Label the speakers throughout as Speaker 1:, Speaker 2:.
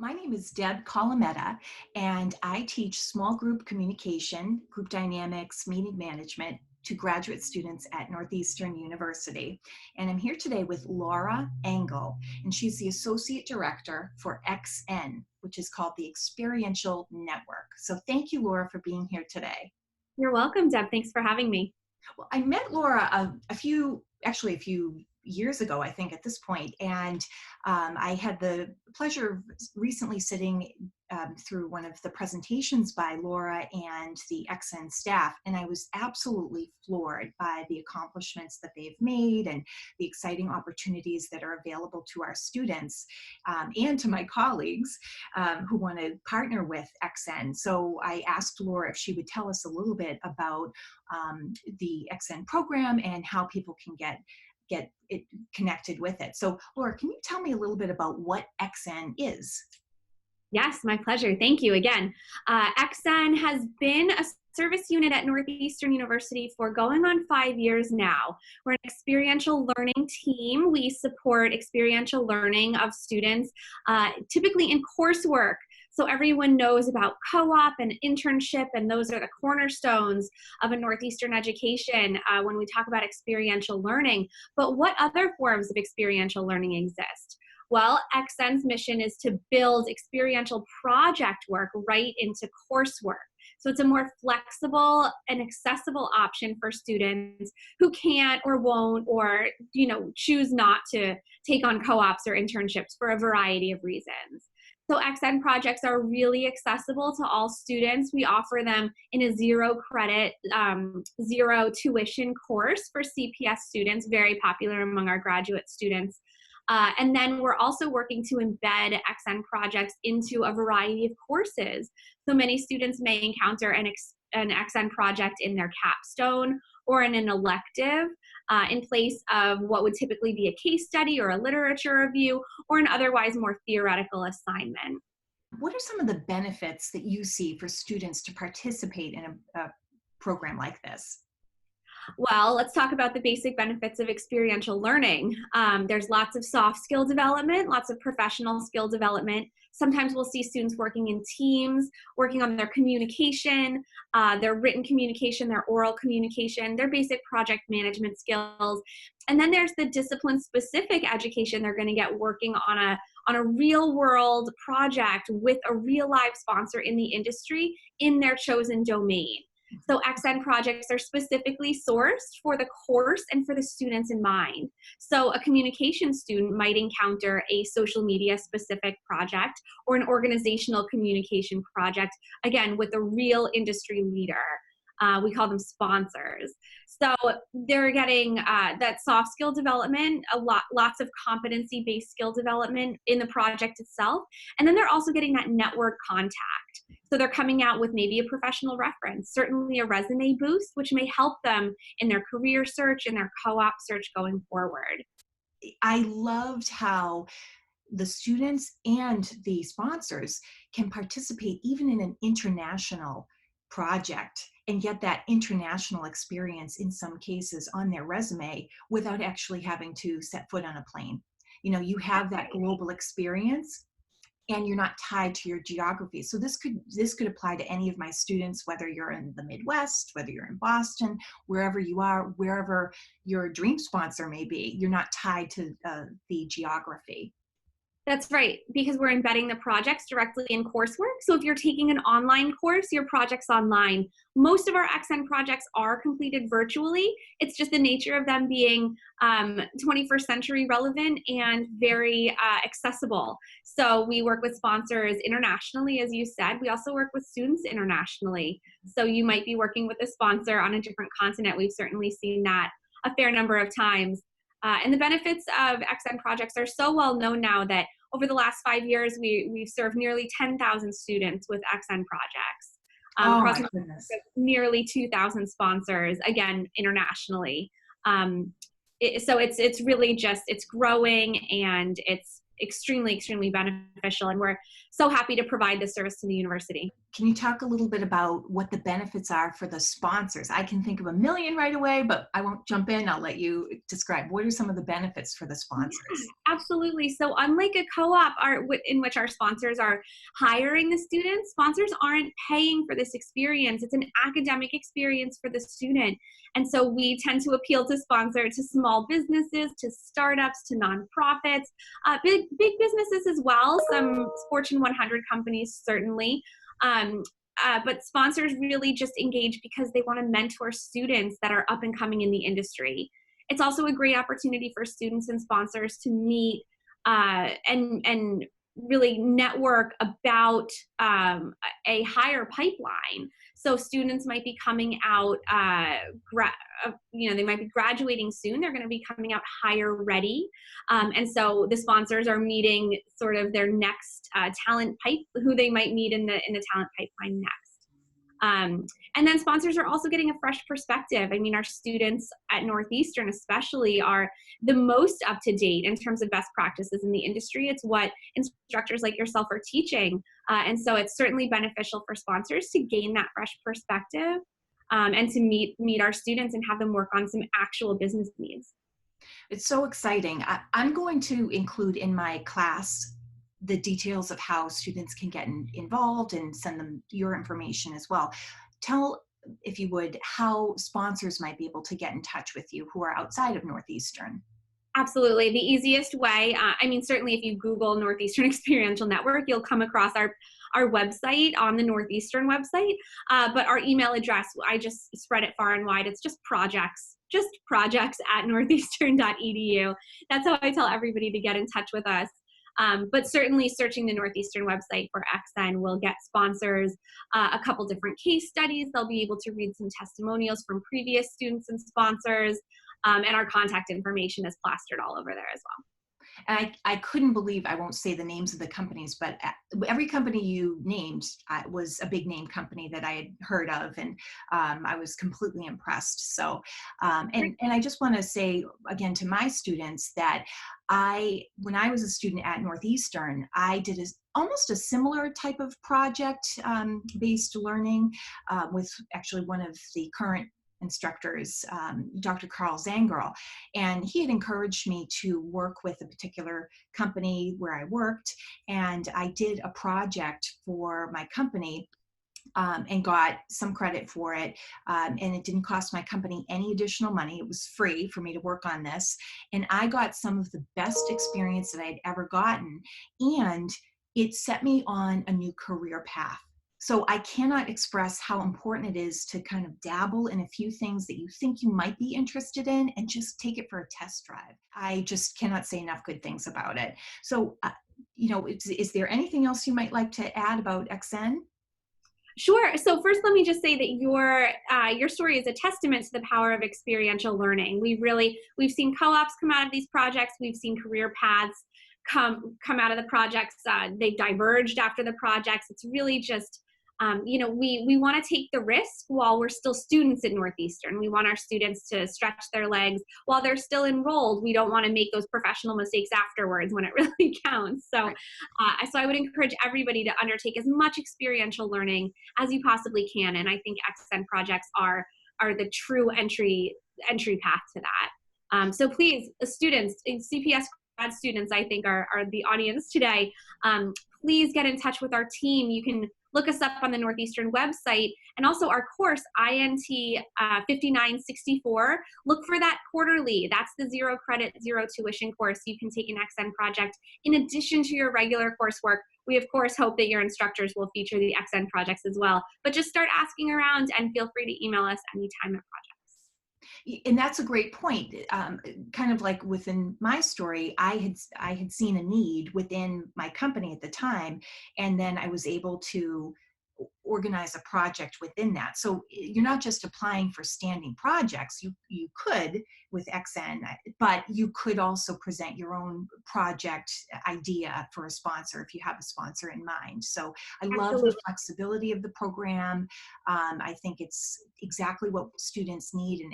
Speaker 1: My name is Deb Colameta, and I teach small group communication, group dynamics, meeting management to graduate students at Northeastern University. And I'm here today with Laura Engel, and she's the Associate Director for XN, which is called the Experiential Network. So thank you, Laura, for being here today.
Speaker 2: You're welcome, Deb. Thanks for having me.
Speaker 1: Well, I met Laura a few years ago, I think, at this point, and I had the pleasure of recently sitting through one of the presentations by Laura and the XN staff, and I was absolutely floored by the accomplishments that they've made and the exciting opportunities that are available to our students and to my colleagues who want to partner with XN. So I asked Laura if she would tell us a little bit about the XN program and how people can get it connected with it. So Laura, can you tell me a little bit about what XN is?
Speaker 2: Yes, my pleasure. Thank you again. XN has been a service unit at Northeastern University for going on 5 years now. We're an experiential learning team. We support experiential learning of students, typically in coursework. So everyone knows about co-op and internship, and those are the cornerstones of a Northeastern education when we talk about experiential learning. But what other forms of experiential learning exist? Well, XN's mission is to build experiential project work right into coursework. So it's a more flexible and accessible option for students who can't or won't or choose not to take on co-ops or internships for a variety of reasons. So XN projects are really accessible to all students. We offer them in a zero credit, zero tuition course for CPS students, very popular among our graduate students. And then we're also working to embed XN projects into a variety of courses. So many students may encounter an XN project in their capstone or in an elective in place of what would typically be a case study or a literature review or an otherwise more theoretical assignment.
Speaker 1: What are some of the benefits that you see for students to participate in a program like this?
Speaker 2: Well, let's talk about the basic benefits of experiential learning. There's lots of soft skill development, lots of professional skill development. Sometimes we'll see students working in teams, working on their communication, their written communication, their oral communication, their basic project management skills. And then there's the discipline-specific education they're going to get working on a real-world project with a real live sponsor in the industry in their chosen domain. So XN projects are specifically sourced for the course and for the students in mind. So a communication student might encounter a social media specific project or an organizational communication project, again, with a real industry leader. We call them sponsors. So they're getting that soft skill development, lots of competency-based skill development in the project itself. And then they're also getting that network contact. So they're coming out with maybe a professional reference, certainly a resume boost, which may help them in their career search and their co-op search going forward.
Speaker 1: I loved how the students and the sponsors can participate even in an international project and get that international experience in some cases on their resume without actually having to set foot on a plane. You have that global experience and you're not tied to your geography. So this could apply to any of my students, whether you're in the Midwest, whether you're in Boston, wherever you are, wherever your dream sponsor may be, you're not tied to the geography.
Speaker 2: That's right, because we're embedding the projects directly in coursework. So if you're taking an online course, your project's online. Most of our XN projects are completed virtually. It's just the nature of them being 21st century relevant and very accessible. So we work with sponsors internationally, as you said. We also work with students internationally. So you might be working with a sponsor on a different continent. We've certainly seen that a fair number of times. And the benefits of XN projects are so well known now that over the last 5 years, we've served nearly 10,000 students with XN projects. Across nearly 2,000 sponsors, again, internationally. So it's really just, it's growing and it's extremely, extremely beneficial. And we're so happy to provide this service to the university.
Speaker 1: Can you talk a little bit about what the benefits are for the sponsors? I can think of a million right away, but I won't jump in. I'll let you describe. What are some of the benefits for the
Speaker 2: Yeah,
Speaker 1: sponsors?
Speaker 2: absolutely. So unlike a co-op in which our sponsors are hiring the students, sponsors aren't paying for this experience. It's an academic experience for the student. And so we tend to appeal to sponsor to small businesses, to startups, to nonprofits, big businesses as well, some Fortune 100 companies certainly. Um, but sponsors really just engage because they want to mentor students that are up and coming in the industry. It's also a great opportunity for students and sponsors to meet and really network about a higher pipeline. So students might be coming out, they might be graduating soon. They're going to be coming out hire ready, and so the sponsors are meeting sort of their next talent pipe, who they might meet in the talent pipeline next. And then sponsors are also getting a fresh perspective. I mean, our students at Northeastern especially are the most up to date in terms of best practices in the industry. It's what instructors like yourself are teaching. And so it's certainly beneficial for sponsors to gain that fresh perspective, and to meet our students and have them work on some actual business needs.
Speaker 1: It's so exciting. I'm going to include in my class the details of how students can get involved and send them your information as well. Tell, if you would, how sponsors might be able to get in touch with you who are outside of Northeastern.
Speaker 2: Absolutely. The easiest way, certainly if you Google Northeastern Experiential Network, you'll come across our website on the Northeastern website. But our email address, I just spread it far and wide. It's just projects at northeastern.edu. That's how I tell everybody to get in touch with us. But certainly searching the Northeastern website for XN will get sponsors a couple different case studies. They'll be able to read some testimonials from previous students and sponsors, and our contact information is plastered all over there as well.
Speaker 1: And I couldn't believe, I won't say the names of the companies, but every company you named was a big name company that I had heard of, and I was completely impressed. So, and I just want to say again to my students that when I was a student at Northeastern, I did almost a similar type of project based learning with actually one of the current instructors, Dr. Carl Zangerl, and he had encouraged me to work with a particular company where I worked, and I did a project for my company and got some credit for it, and it didn't cost my company any additional money. It was free for me to work on this, and I got some of the best experience that I'd ever gotten, and it set me on a new career path. So I cannot express how important it is to kind of dabble in a few things that you think you might be interested in and just take it for a test drive. I just cannot say enough good things about it. So, is there anything else you might like to add about XN?
Speaker 2: Sure. So first, let me just say that your story is a testament to the power of experiential learning. We've seen co-ops come out of these projects. We've seen career paths come out of the projects. They've diverged after the projects. It's really just we want to take the risk while we're still students at Northeastern. We want our students to stretch their legs while they're still enrolled. We don't want to make those professional mistakes afterwards when it really counts. So, so I would encourage everybody to undertake as much experiential learning as you possibly can. And I think XN projects are the true entry path to that. So please, students, CPS grad students, I think are the audience today. Please get in touch with our team. You can look us up on the Northeastern website, and also our course, INT 5964. Look for that quarterly. That's the 0 credit, 0 tuition course you can take an XN project in addition to your regular coursework. We, of course, hope that your instructors will feature the XN projects as well. But just start asking around and feel free to email us anytime at projects.
Speaker 1: And that's a great point. Kind of like within my story, I had seen a need within my company at the time, and then I was able to organize a project within that. So you're not just applying for standing projects. You could with XN, but you could also present your own project idea for a sponsor if you have a sponsor in mind. So I love the
Speaker 2: Absolutely.
Speaker 1: flexibility of the program. I think it's exactly what students need, and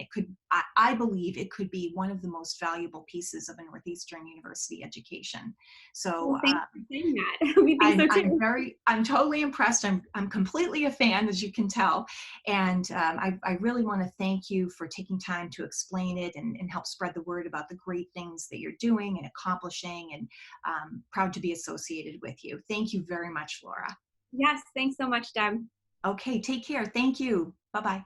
Speaker 1: I believe it could be one of the most valuable pieces of a Northeastern University education. So
Speaker 2: Well, thanks for saying that. We think so too.
Speaker 1: I'm totally impressed. I'm completely a fan, as you can tell. And I really want to thank you for taking time to explain it and help spread the word about the great things that you're doing and accomplishing, and proud to be associated with you. Thank you very much, Laura.
Speaker 2: Yes, thanks so much, Deb.
Speaker 1: Okay, take care. Thank you. Bye-bye.